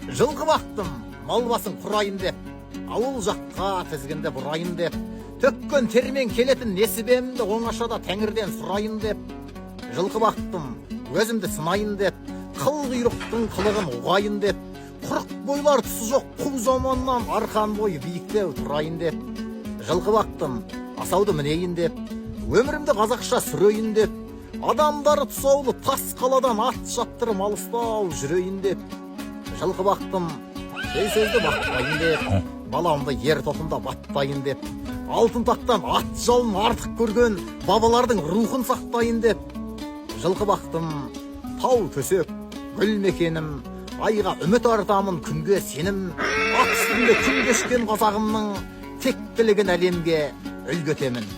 Жылқы бақтым, мал басын құрайын деп, ауыл жаққа тізгінді бұрайын деп, төккен термен келетін несібемді оңашада тәңірден сұрайын деп, жылқы бақтым, өзімді сынайын деп, қыл құйрықтың қылығын ұғайын деп, құрық бойлар тұсы жоқ құл заманнан арқан бойы биіктеу тұрайын деп, жылқы бақтым, асауды мінейін деп, өмірімді қазақша сүрейін деп, адамдары тұсаулы тас қаладан ат шаптырым алыстау жүрейін деп, жылқы бақтым, сей сөзді бақпайын деп, баламды ер тоқымда батпайын деп, алтын тақтан ат жалын артық көрген бабалардың рухын сақтайын деп, жылқы бақтым, тау төсек, гүл мекенім, айға үміт артамын күнге сенім, ат үстінде күн кешкен қазағымның тектілігін әлемге үлгі етемін.